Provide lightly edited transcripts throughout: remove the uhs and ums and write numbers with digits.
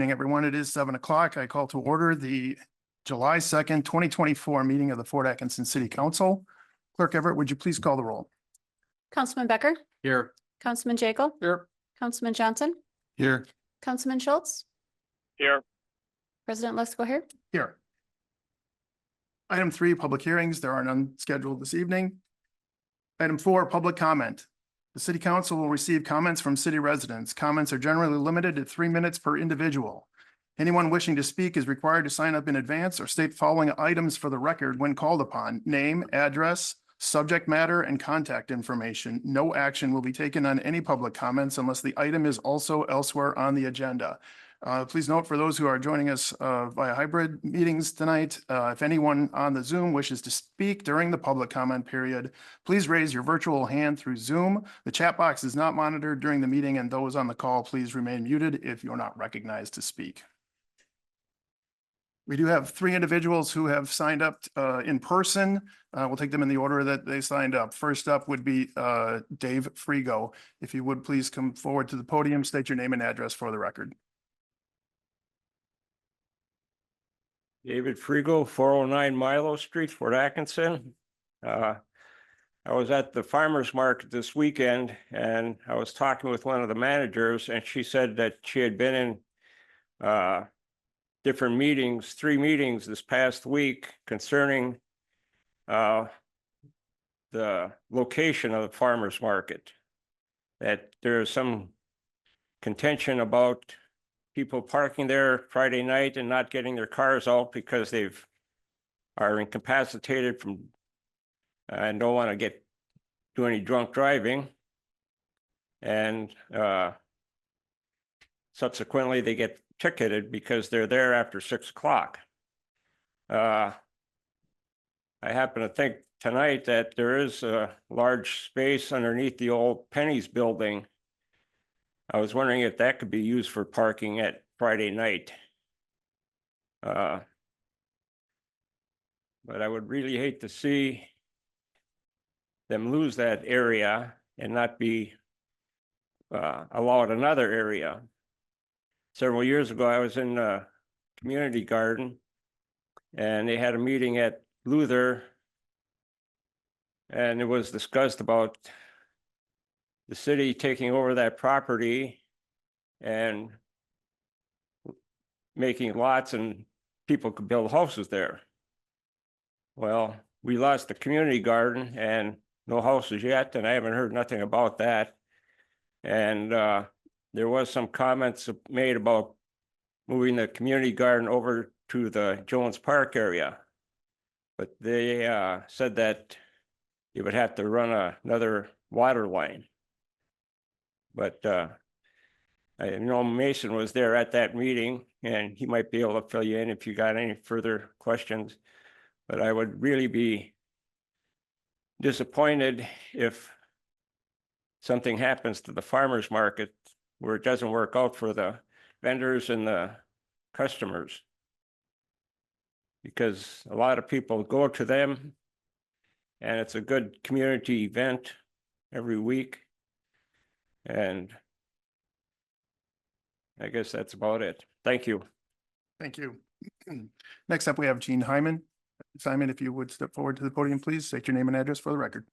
evening, everyone. It is 7 o'clock. I call to order the July 2nd, 2024 meeting of the Fort Atkinson City Council. Clerk Everett, would you please call the roll? Councilman Becker. Here. Councilman Jekyll. Here. Councilman Johnson. Here. Councilman Schultz. Here. President Lesko here. Here. Item 3, public hearings. There are none scheduled this evening. Item 4, public comment. The City Council will receive comments from city residents. Comments are generally limited to 3 minutes per individual. Anyone wishing to speak is required to sign up in advance or state following items for the record when called upon: name, address, subject matter, and contact information. No action will be taken on any public comments unless the item is also elsewhere on the agenda. Please note, for those who are joining us via hybrid meetings tonight, if anyone on the Zoom wishes to speak during the public comment period, please raise your virtual hand through Zoom. The chat box is not monitored during the meeting, and those on the call, please remain muted if you're not recognized to speak. We do have 3 individuals who have signed up in person. We'll take them in the order that they signed up. First up would be Dave Frigo. If you would please come forward to the podium, state your name and address for the record. David Frigo, 409 Milo Street, Fort Atkinson. I was at the farmer's market this weekend and I was talking with one of the managers, and she said that she had been in different meetings, 3 meetings this past week concerning the location of the farmer's market. That there's some contention about people parking there Friday night and not getting their cars out because are incapacitated from and don't want to do any drunk driving. And subsequently they get ticketed because they're there after 6 o'clock. I happen to think tonight that there is a large space underneath the old Penny's building. I was wondering if that could be used for parking at Friday night. But I would really hate to see them lose that area and not be allowed another area. Several years ago, I was in a community garden and they had a meeting at Luther, and it was discussed about the city taking over that property and making lots and people could build houses there. Well, we lost the community garden and no houses yet, and I haven't heard nothing about that. And there was some comments made about moving the community garden over to the Jones Park area, but they said that you would have to run another water line. But I know Mason was there at that meeting, and he might be able to fill you in if you got any further questions. But I would really be disappointed if something happens to the farmers market where it doesn't work out for the vendors and the customers, because a lot of people go to them and it's a good community event every week. And I guess that's about it. Thank you. Thank you. Next up, we have Gene Hyman. Simon, if you would step forward to the podium, please state your name and address for the record.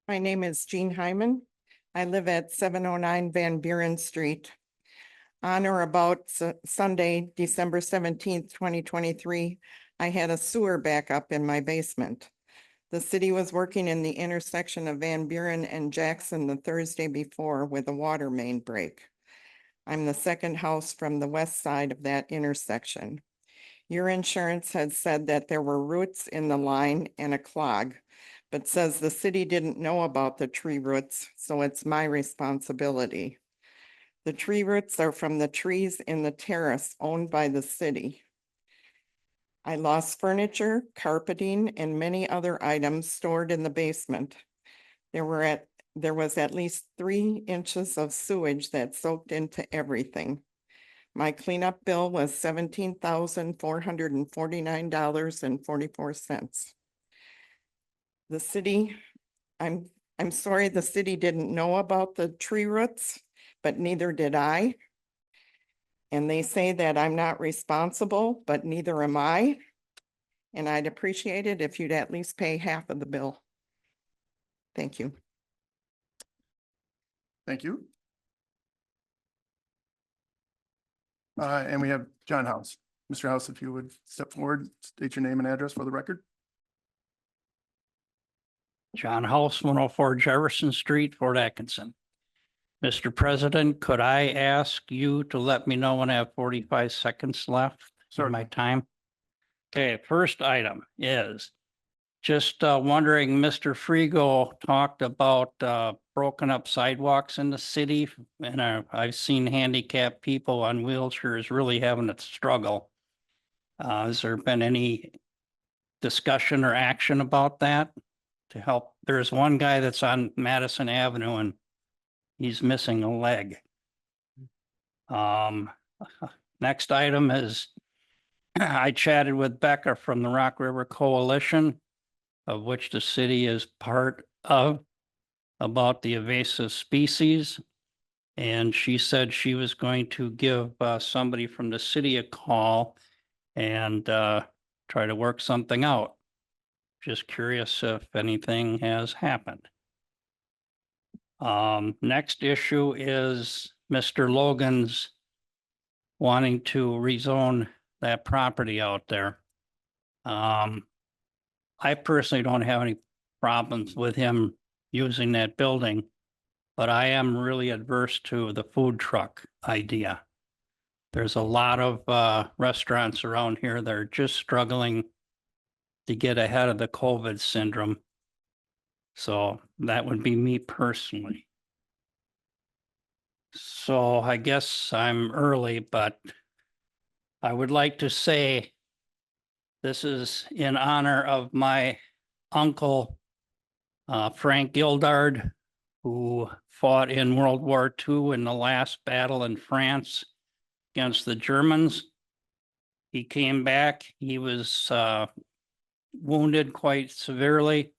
My name is Jean Hyman. I live at 709 Van Buren Street. On or about Sunday, December 17th, 2023, I had a sewer backup in my basement. The city was working in the intersection of Van Buren and Jackson the Thursday before with a water main break. I'm the second house from the west side of that intersection. Your insurance had said that there were roots in the line and a clog, but says the city didn't know about the tree roots, so it's my responsibility. The tree roots are from the trees in the terrace owned by the city. I lost furniture, carpeting, and many other items stored in the basement. There was at least 3 inches of sewage that soaked into everything. My cleanup bill was $17,449.44. The city, I'm I'm sorry the city didn't know about the tree roots, but neither did I. And they say that I'm not responsible, but neither am I. And I'd appreciate it if you'd at least pay half of the bill. Thank you. Thank you. And we have John House. Mr. House, if you would step forward, state your name and address for the record. John House, 104 Jefferson Street, Fort Atkinson. Mr. President, could I ask you to let me know when I have 45 seconds left of my Certainly. time? Okay, first item is just wondering, Mr. Frigo talked about broken up sidewalks in the city. And I've seen handicapped people on wheelchairs really having a struggle. Has there been any discussion or action about that to help? There's one guy that's on Madison Avenue and he's missing a leg. Next item is I chatted with Becca from the Rock River Coalition, of which the city is part of, about the invasive species. And she said she was going to give somebody from the city a call and try to work something out. Just curious if anything has happened. Next issue is Mr. Logan's wanting to rezone that property out there. I personally don't have any problems with him using that building, but I am really adverse to the food truck idea. There's a lot of restaurants around here that are just struggling to get ahead of the COVID syndrome. So that would be me personally. So I guess I'm early, but I would like to say this is in honor of my uncle, Frank Gildard, who fought in World War II in the last battle in France against the Germans. He came back. He was wounded quite severely,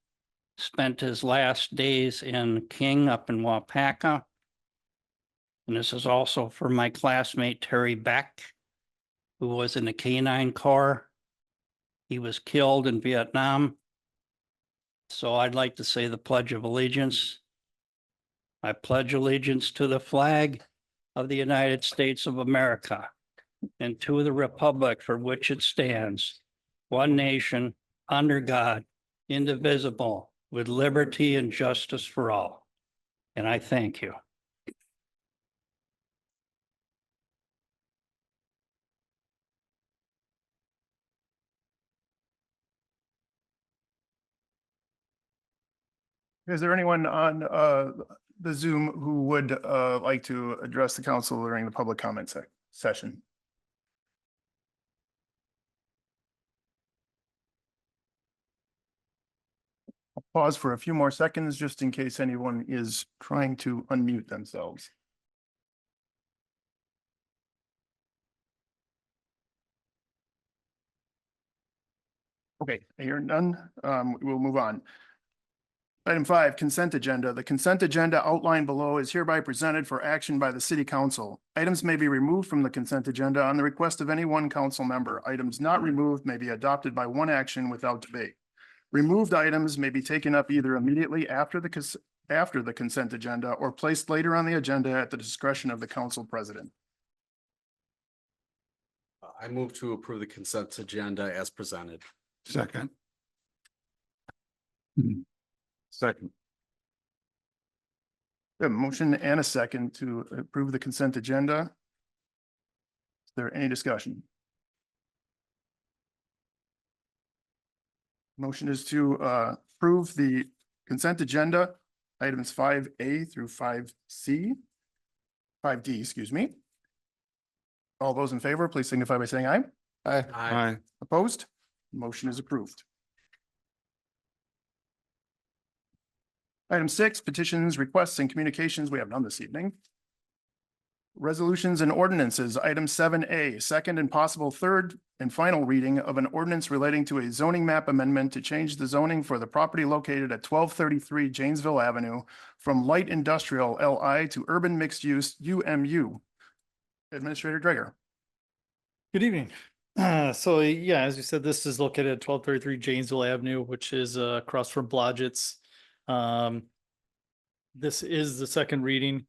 spent his last days in King up in Wapaka. And this is also for my classmate Terry Beck, who was in the K-9 Corps. He was killed in Vietnam. So I'd like to say the Pledge of Allegiance. I pledge allegiance to the flag of the United States of America and to the republic for which it stands, one nation, under God, indivisible, with liberty and justice for all. And I thank you. Is there anyone on the Zoom who would like to address the council during the public comment session? I'll pause for a few more seconds just in case anyone is trying to unmute themselves. Okay, I hear none. We'll move on. Item 5, consent agenda. The consent agenda outlined below is hereby presented for action by the city council. Items may be removed from the consent agenda on the request of any one council member. Items not removed may be adopted by one action without debate. Removed items may be taken up either immediately after the consent agenda or placed later on the agenda at the discretion of the council president. I move to approve the consent agenda as presented. Second. Second. A motion and a second to approve the consent agenda. Is there any discussion? Motion is to approve the consent agenda, items 5A through 5C. 5D, excuse me. All those in favor, please signify by saying aye. Aye. Opposed? Motion is approved. Item 6, petitions, requests, and communications. We have none this evening. Resolutions and ordinances, item 7A, second and possible third and final reading of an ordinance relating to a zoning map amendment to change the zoning for the property located at 1233 Janesville Avenue from light industrial LI to urban mixed use UMU. Administrator Dreger. Good evening. So yeah, as you said, this is located at 1233 Janesville Avenue, which is across from Blodgett's. This is the second reading.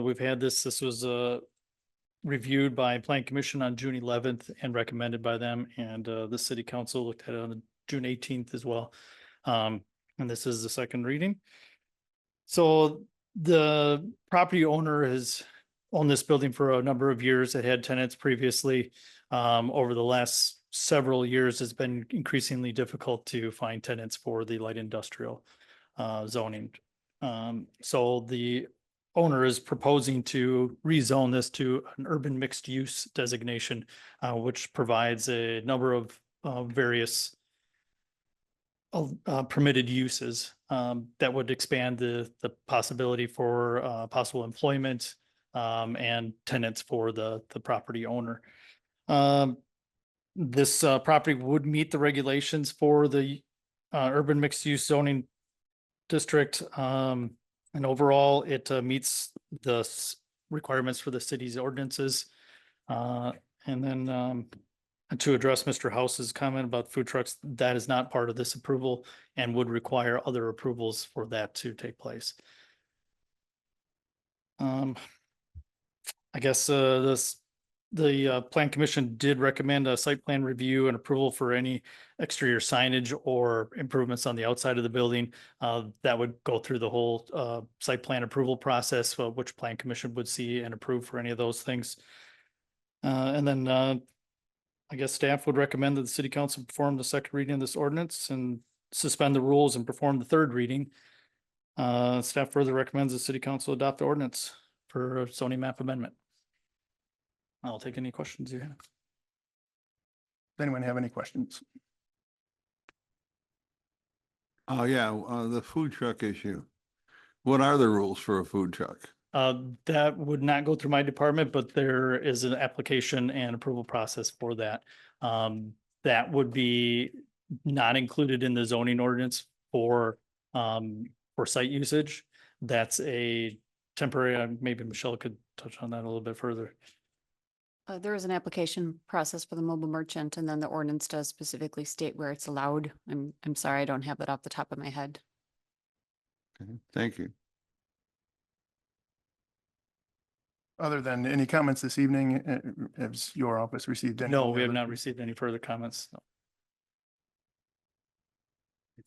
We've had this. This was reviewed by Plan Commission on June 11th and recommended by them, and the City Council looked at it on June 18th as well. And this is the second reading. So the property owner has owned this building for a number of years. It had tenants previously. Over the last several years, it's been increasingly difficult to find tenants for the light industrial zoning. So the owner is proposing to rezone this to an urban mixed use designation, which provides a number of various permitted uses that would expand the possibility for possible employment and tenants for the property owner. This property would meet the regulations for the urban mixed use zoning district. And overall, it meets the requirements for the city's ordinances. And then to address Mr. House's comment about food trucks, that is not part of this approval and would require other approvals for that to take place. I guess the Plan Commission did recommend a site plan review and approval for any exterior signage or improvements on the outside of the building. That would go through the whole site plan approval process, which Plan Commission would see and approve for any of those things. And then I guess staff would recommend that the City Council perform the second reading of this ordinance and suspend the rules and perform the third reading. Staff further recommends the City Council adopt the ordinance for a zoning map amendment. I'll take any questions you have. Does anyone have any questions? Oh, yeah, the food truck issue. What are the rules for a food truck? That would not go through my department, but there is an application and approval process for that. That would be not included in the zoning ordinance for site usage. That's a temporary, maybe Michelle could touch on that a little bit further. There is an application process for the mobile merchant, and then the ordinance does specifically state where it's allowed. I'm sorry, I don't have that off the top of my head. Okay, thank you. Other than any comments this evening, has your office received any? No, we have not received any further comments. No.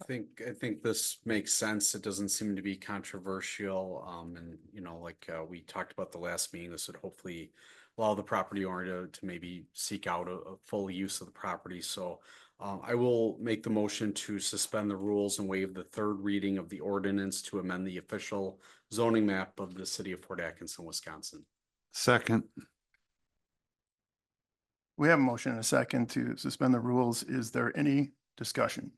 I think this makes sense. It doesn't seem to be controversial. And you know, like we talked about the last meeting, this would hopefully allow the property owner to maybe seek out a full use of the property. So I will make the motion to suspend the rules and waive the third reading of the ordinance to amend the official zoning map of the city of Fort Atkinson, Wisconsin. Second, We have a motion and a second to suspend the rules. Is there any discussion?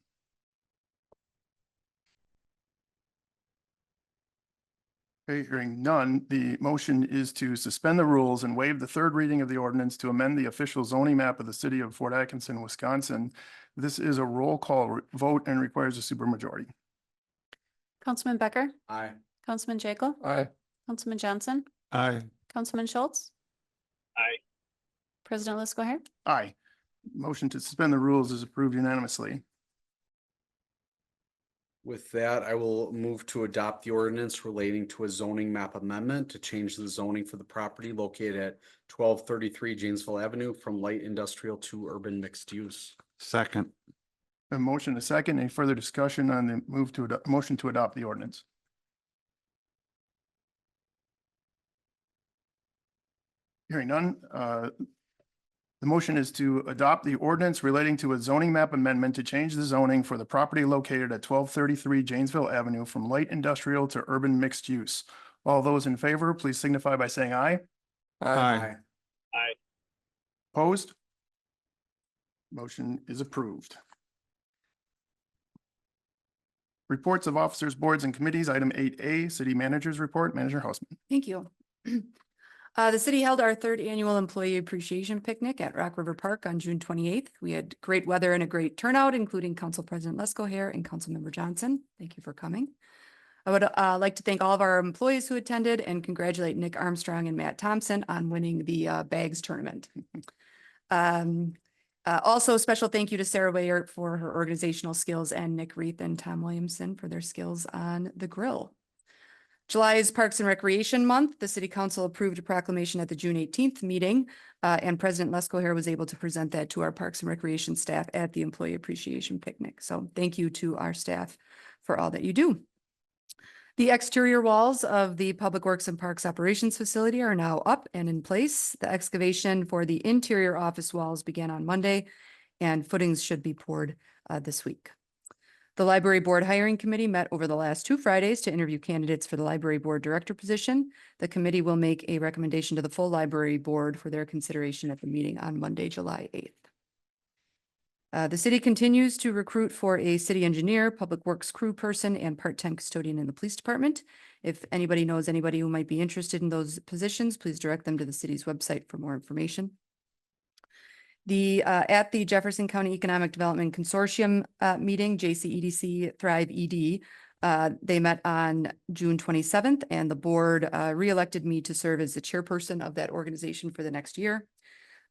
Okay, hearing none, the motion is to suspend the rules and waive the third reading of the ordinance to amend the official zoning map of the city of Fort Atkinson, Wisconsin. This is a roll call vote and requires a supermajority. Councilman Becker, Aye. Councilman Jekyll, Aye. Councilman Johnson, aye. Councilman Schultz. Aye. President Let's go ahead. Aye. Motion to suspend the rules is approved unanimously. With that, I will move to adopt the ordinance relating to a zoning map amendment to change the zoning for the property located at 1233 Janesville Avenue from light industrial to urban mixed use. Second, A motion and a second. Any further discussion on the motion to adopt the ordinance? Hearing none, the motion is to adopt the ordinance relating to a zoning map amendment to change the zoning for the property located at 1233 Janesville Avenue from light industrial to urban mixed use. All those in favor, please signify by saying aye. aye. Opposed? Motion is approved. Reports of officers, boards, and committees, item 8A, city managers report, Manager Hausman. Thank you. The city held our third annual employee appreciation picnic at Rock River Park on June 28th. We had great weather and a great turnout, including Council President Lesko Hare and Councilmember Johnson. Thank you for coming. I would like to thank all of our employees who attended and congratulate Nick Armstrong and Matt Thompson on winning the bags tournament. Also, a special thank you to Sarah Wayert for her organizational skills and Nick Reith and Tom Williamson for their skills on the grill. July is Parks and Recreation Month. The City Council approved a proclamation at the June 18th meeting, and President Lesko Hare was able to present that to our Parks and Recreation staff at the Employee Appreciation Picnic. So thank you to our staff for all that you do. The exterior walls of the Public Works and Parks Operations Facility are now up and in place. The excavation for the interior office walls began on Monday, and footings should be poured this week. The Library Board Hiring Committee met over the last 2 Fridays to interview candidates for the Library Board Director position. The committee will make a recommendation to the full Library Board for their consideration at the meeting on Monday, July 8th. The city continues to recruit for a city engineer, public works crew person, and part-time custodian in the police department. If anybody knows anybody who might be interested in those positions, please direct them to the city's website for more information. At the Jefferson County Economic Development Consortium meeting, JCEDC Thrive ED, they met on June 27th, and the board re-elected me to serve as the chairperson of that organization for the next year.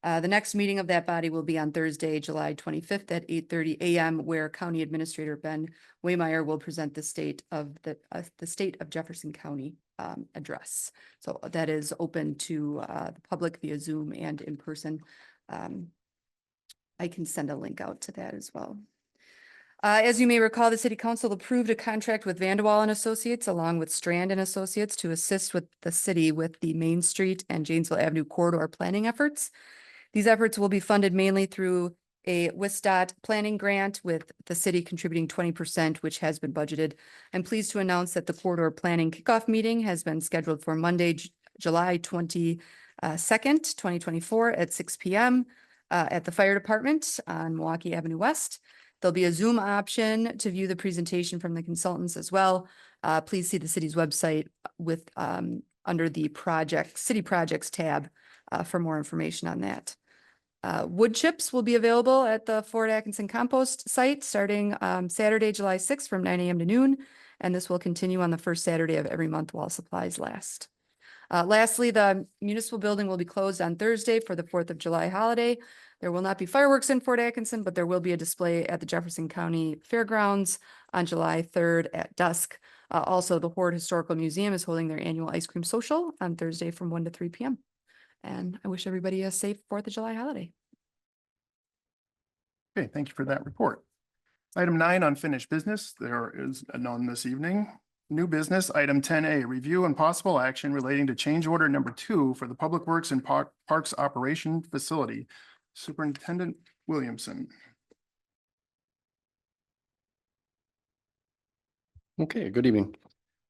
The next meeting of that body will be on Thursday, July 25th at 8:30 a.m., where County Administrator Ben Waymeyer will present the state of Jefferson County address. So that is open to the public via Zoom and in person. I can send a link out to that as well. As you may recall, the City Council approved a contract with Vanderwall and Associates along with Strand and Associates to assist with the city with the Main Street and Janesville Avenue corridor planning efforts. These efforts will be funded mainly through a WISDOT planning grant, with the city contributing 20%, which has been budgeted. I'm pleased to announce that the corridor planning kickoff meeting has been scheduled for Monday, July 22nd, 2024 at 6 p.m. At the fire department on Milwaukee Avenue West. There'll be a Zoom option to view the presentation from the consultants as well. Please see the city's website with under the city projects tab for more information on that. Wood chips will be available at the Fort Atkinson compost site starting Saturday, July 6th from 9 a.m. to noon. And this will continue on the first Saturday of every month while supplies last. Lastly, the municipal building will be closed on Thursday for the 4th of July holiday. There will not be fireworks in Fort Atkinson, but there will be a display at the Jefferson County Fairgrounds on July 3rd at dusk. Also, the Hoard Historical Museum is holding their annual ice cream social on Thursday from 1 to 3 p.m. And I wish everybody a safe 4th of July holiday. Okay, thank you for that report. Item 9, unfinished business. There is none this evening. New business, item 10A, review and possible action relating to change order number 2 for the Public Works and Parks Operation Facility. Superintendent Williamson. Okay, good evening.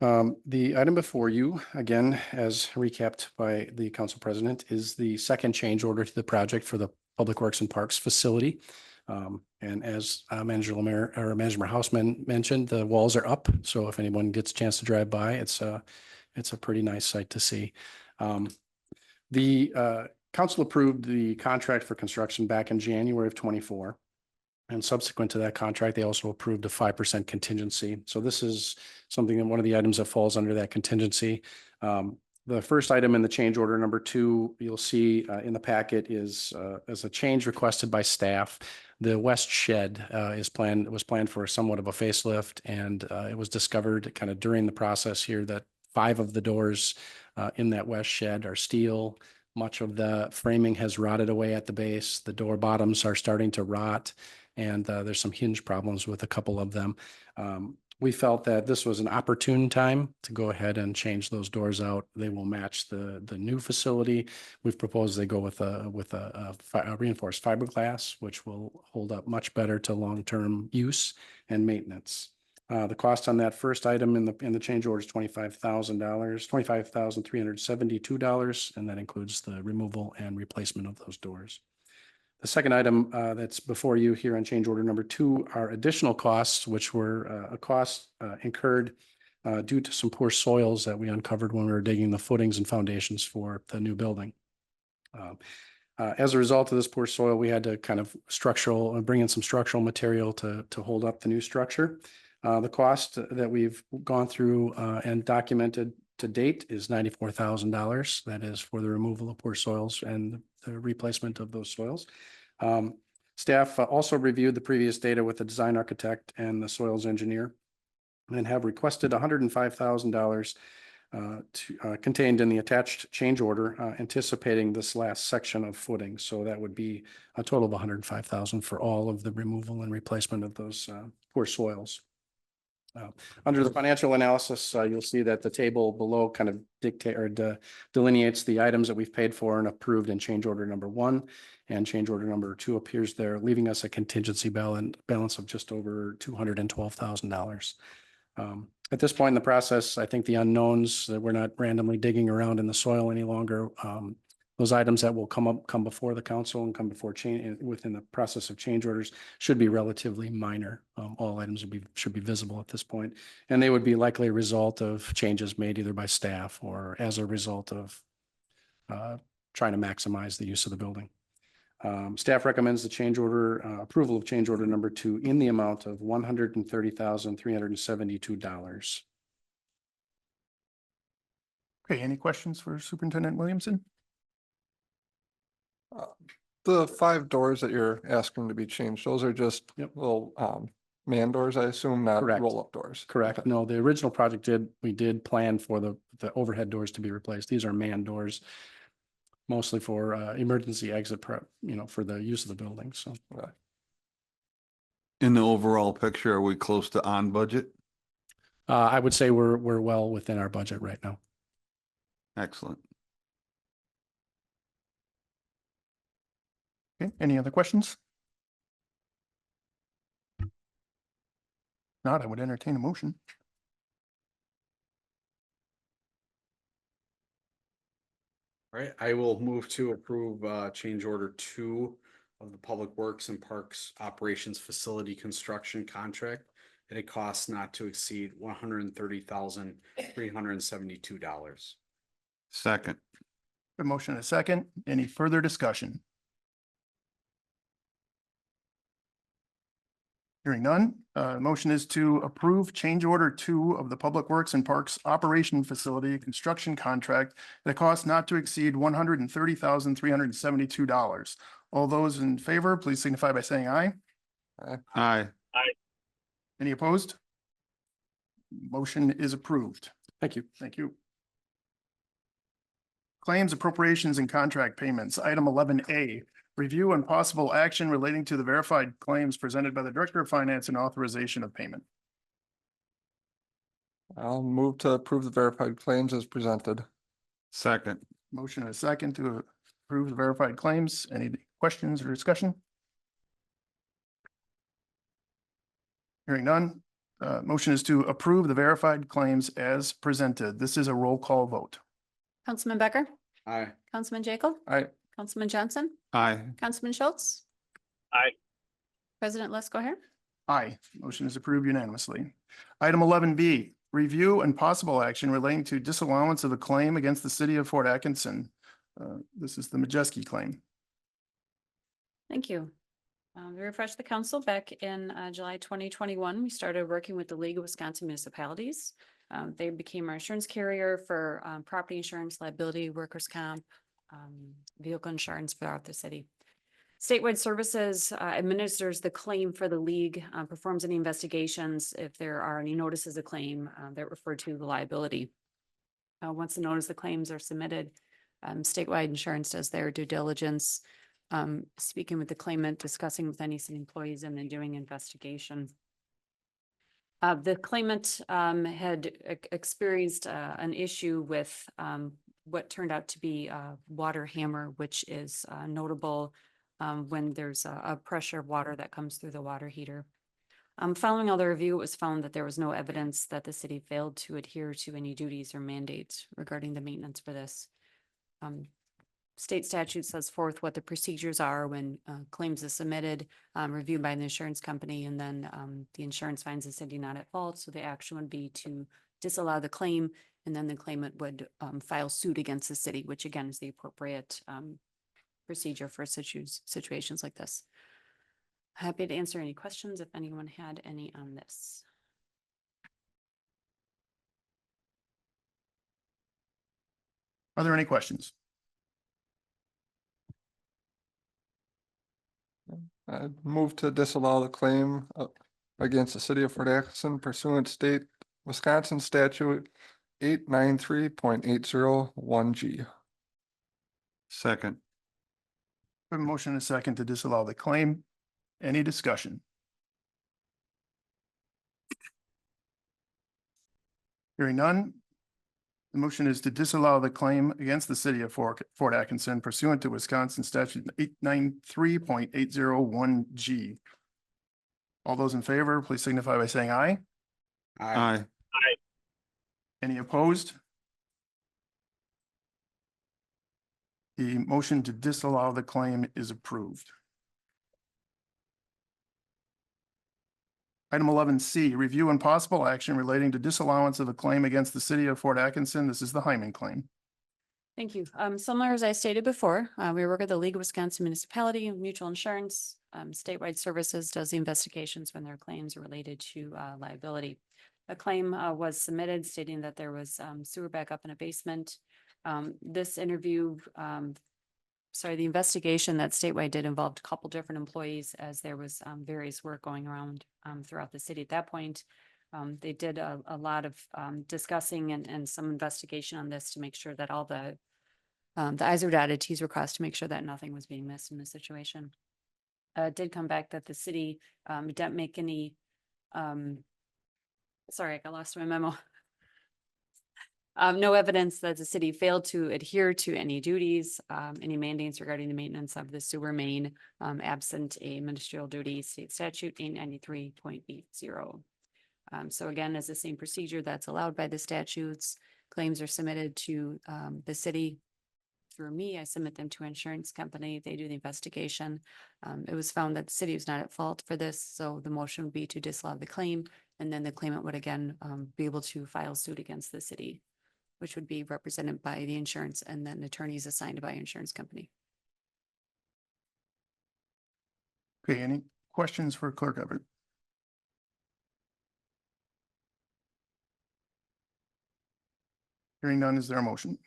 The item before you, again, as recapped by the council president, is the second change order to the project for the Public Works and Parks Facility. And as Manager Houseman mentioned, the walls are up. So if anyone gets a chance to drive by, it's a pretty nice sight to see. The council approved the contract for construction back in January of 24. And subsequent to that contract, they also approved a 5% contingency. So this is something that one of the items that falls under that contingency. The first item in the change order number 2, you'll see in the packet is as a change requested by staff. The west shed was planned for somewhat of a facelift, and it was discovered kind of during the process here that 5 of the doors in that west shed are steel. Much of the framing has rotted away at the base. The door bottoms are starting to rot, and there's some hinge problems with a couple of them. We felt that this was an opportune time to go ahead and change those doors out. They will match the new facility. We've proposed they go with a reinforced fiberglass, which will hold up much better to long-term use and maintenance. The cost on that first item in the change order is $25,000, $25,372, and that includes the removal and replacement of those doors. The second item that's before you here on change order number 2 are additional costs, which were a cost incurred due to some poor soils that we uncovered when we were digging the footings and foundations for the new building. As a result of this poor soil, we had to kind of bring in some structural material to hold up the new structure. The cost that we've gone through and documented to date is $94,000. That is for the removal of poor soils and the replacement of those soils. Staff also reviewed the previous data with the design architect and the soils engineer and have requested $105,000 contained in the attached change order, anticipating this last section of footing. So that would be a total of $105,000 for all of the removal and replacement of those poor soils. Under the financial analysis, you'll see that the table below kind of delineates the items that we've paid for and approved in change order number 1, and change order number 2 appears there, leaving us a contingency balance of just over $212,000. At this point in the process, I think the unknowns that we're not randomly digging around in the soil any longer. Those items that will come before the council and come before change within the process of change orders should be relatively minor. All items should be visible at this point, and they would be likely a result of changes made either by staff or as a result of trying to maximize the use of the building. Staff recommends the change order approval of change order number 2 in the amount of $130,372. Okay, any questions for Superintendent Williamson? The 5 doors that you're asking to be changed, those are just little man doors, I assume, not Correct. roll-up doors. Correct. No, the original project we did plan for the overhead doors to be replaced. These are man doors, mostly for emergency exit prep, for the use of the building. So Okay. In the overall picture, are we close to on budget? I would say we're well within our budget right now. Excellent. Okay, any other questions? Not, I would entertain a motion. All right, I will move to approve change order 2 of the Public Works and Parks Operations Facility Construction Contract at a cost not to exceed $130,372. Second. A motion and a second. Any further discussion? Hearing none, motion is to approve change order 2 of the Public Works and Parks Operation Facility Construction Contract at a cost not to exceed $130,372. All those in favor, please signify by saying aye. Aye. Any opposed? Motion is approved. Thank you. Thank you. Claims, appropriations, and contract payments. Item 11A, review and possible action relating to the verified claims presented by the Director of Finance and authorization of payment. I'll move to approve the verified claims as presented. Second. Motion and a second to approve the verified claims. Any questions or discussion? Hearing none. Motion is to approve the verified claims as presented. This is a roll call vote. Councilman Becker, Aye. Councilman Jekyll, Aye. Councilman Johnson, Aye. Councilman Schultz. Aye. President Lesko. Aye. Motion is approved unanimously. Item 11B, review and possible action relating to disallowance of a claim against the city of Fort Atkinson. This is the Majeski claim. Thank you. We refreshed the council back in July 2021. We started working with the League of Wisconsin Municipalities. They became our insurance carrier for property insurance, liability, workers' comp, vehicle insurance throughout the city. Statewide Services administers the claim for the league, performs any investigations if there are any notices of claim that refer to the liability. Once the notice of claims are submitted, statewide insurance does their due diligence, speaking with the claimant, discussing with any city employees, and then doing investigation. The claimant had experienced an issue with what turned out to be a water hammer, which is notable when there's a pressure of water that comes through the water heater. Following all the review, it was found that there was no evidence that the city failed to adhere to any duties or mandates regarding the maintenance for this. State statute sets forth what the procedures are when claims is submitted, reviewed by the insurance company, and then the insurance finds the city not at fault. So the action would be to disallow the claim, and then the claimant would file suit against the city, which again is the appropriate procedure for situations like this. Happy to answer any questions if anyone had any on this. Are there any questions? I move to disallow the claim against the city of Fort Atkinson pursuant state Wisconsin statute 893.801G. Second. We have a motion and a second to disallow the claim. Any discussion? Hearing none. The motion is to disallow the claim against the city of Fort Atkinson pursuant to Wisconsin statute 893.801G. All those in favor, please signify by saying aye. Aye. Any opposed? The motion to disallow the claim is approved. Item 11C, review and possible action relating to disallowance of a claim against the city of Fort Atkinson. This is the Hyman claim. Thank you. Similar as I stated before, we work with the League of Wisconsin Municipality of Mutual Insurance. Statewide Services does the investigations when there are claims related to liability. A claim was submitted stating that there was sewer backup in a basement. This interview, the investigation that statewide did involved a couple different employees as there was various work going around throughout the city at that point. They did a lot of discussing and some investigation on this to make sure that all the i's were dotted, t's were crossed to make sure that nothing was being missed in the situation. It did come back that the city didn't make any, sorry, I got lost in my memo. No evidence that the city failed to adhere to any duties, any mandates regarding the maintenance of the sewer main, absent a ministerial duty, state statute 893.80. So again, as the same procedure that's allowed by the statutes, claims are submitted to the city through me. I submit them to an insurance company. They do the investigation. It was found that the city was not at fault for this, so the motion would be to disallow the claim, and then the claimant would again be able to file suit against the city, which would be represented by the insurance and then attorneys assigned by insurance company. Okay, any questions for Clerk Everett? Hearing none, is there a motion?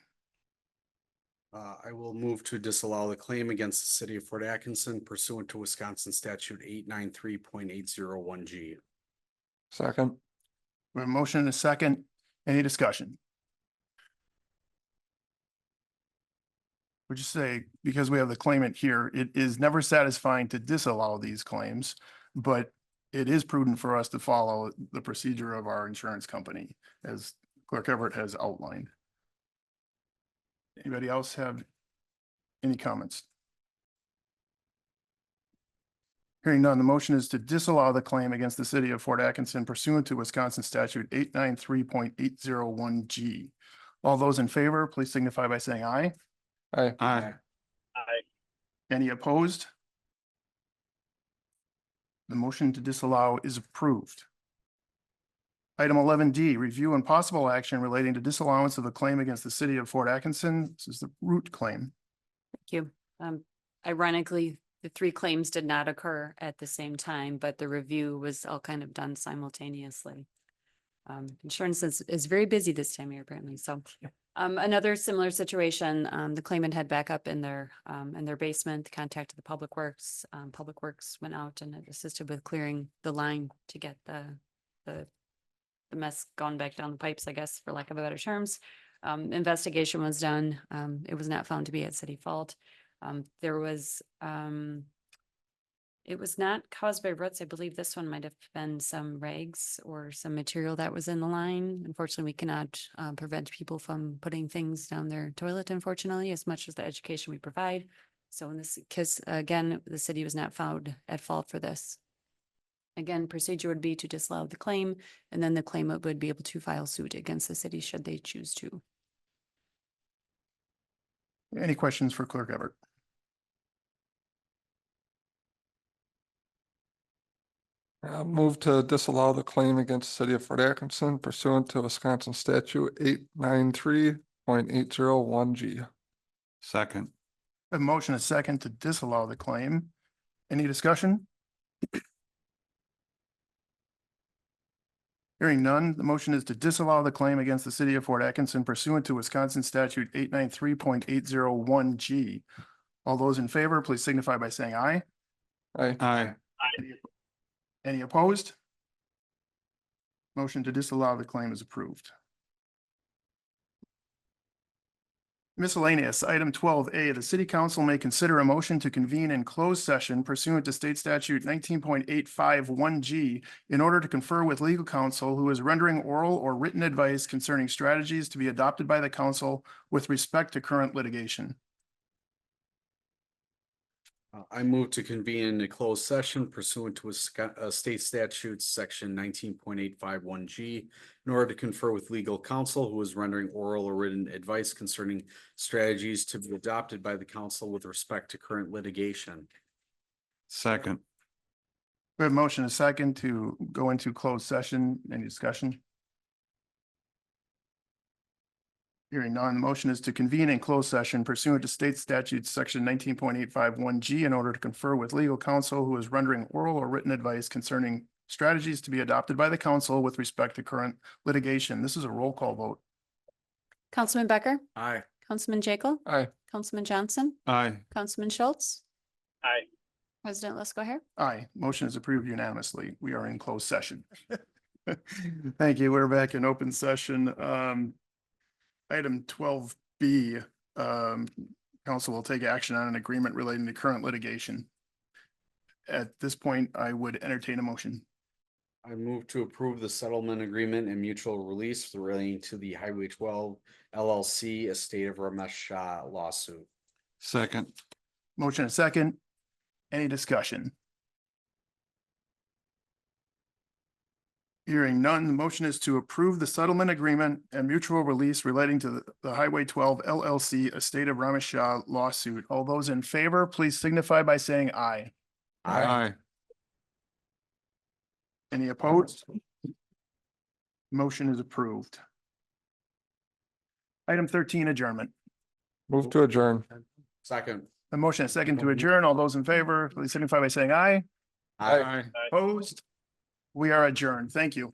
I will move to disallow the claim against the city of Fort Atkinson pursuant to Wisconsin statute 893.801G. Second. We have a motion and a second. Any discussion? Would you say, because we have the claimant here, it is never satisfying to disallow these claims, but it is prudent for us to follow the procedure of our insurance company, as Clerk Everett has outlined. Anybody else have any comments? Hearing none, the motion is to disallow the claim against the city of Fort Atkinson pursuant to Wisconsin statute 893.801G. All those in favor, please signify by saying aye. Aye. Aye. Any opposed? The motion to disallow is approved. Item 11D, review and possible action relating to disallowance of a claim against the city of Fort Atkinson. This is the root claim. Thank you. Ironically, the three claims did not occur at the same time, but the review was all kind of done simultaneously. Insurance is very busy this time of year apparently. So another similar situation, the claimant had backup in their basement, contacted the Public Works. Public Works went out and assisted with clearing the line to get the mess gone back down the pipes, I guess, for lack of better terms. Investigation was done. It was not found to be at city fault. It was not caused by roots. I believe this one might have been some rags or some material that was in the line. Unfortunately, we cannot prevent people from putting things down their toilet, unfortunately, as much as the education we provide. So in this case, again, the city was not found at fault for this. Again, procedure would be to disallow the claim, and then the claimant would be able to file suit against the city should they choose to. Any questions for Clerk Everett? Move to disallow the claim against the city of Fort Atkinson pursuant to Wisconsin statute 893.801G. Second. A motion, a second to disallow the claim. Any discussion? Hearing none, the motion is to disallow the claim against the city of Fort Atkinson pursuant to Wisconsin statute 893.801G. All those in favor, please signify by saying aye. Aye. Aye. Any opposed? Motion to disallow the claim is approved. Miscellaneous, item 12A, the city council may consider a motion to convene in closed session pursuant to state statute 19.851G in order to confer with legal counsel who is rendering oral or written advice concerning strategies to be adopted by the council with respect to current litigation. I move to convene a closed session pursuant to state statutes, section 19.851G, in order to confer with legal counsel who is rendering oral or written advice concerning strategies to be adopted by the council with respect to current litigation. Second. We have a motion, a second to go into closed session. Any discussion? Hearing none, the motion is to convene in closed session pursuant to state statutes, section 19.851G, in order to confer with legal counsel who is rendering oral or written advice concerning strategies to be adopted by the council with respect to current litigation. This is a roll call vote. Councilman Becker, Aye. Councilman Jekyll, Aye. Councilman Johnson, Aye. Councilman Schultz. Aye. President Lesko here. Aye, motion is approved unanimously. We are in closed session. Thank you. We're back in open session. Item 12B, council will take action on an agreement relating to current litigation. At this point, I would entertain a motion. I move to approve the settlement agreement and mutual release relating to the Highway 12 LLC Estate of Ramesh Shah lawsuit. Second. Motion a second. Any discussion? Hearing none, the motion is to approve the settlement agreement and mutual release relating to the Highway 12 LLC Estate of Ramesh Shah lawsuit. All those in favor, please signify by saying aye. Aye. Any opposed? Motion is approved. Item 13, adjournment. Move to adjourn. Second. A motion, a second to adjourn. All those in favor, please signify by saying aye. Aye. Opposed? We are adjourned. Thank you.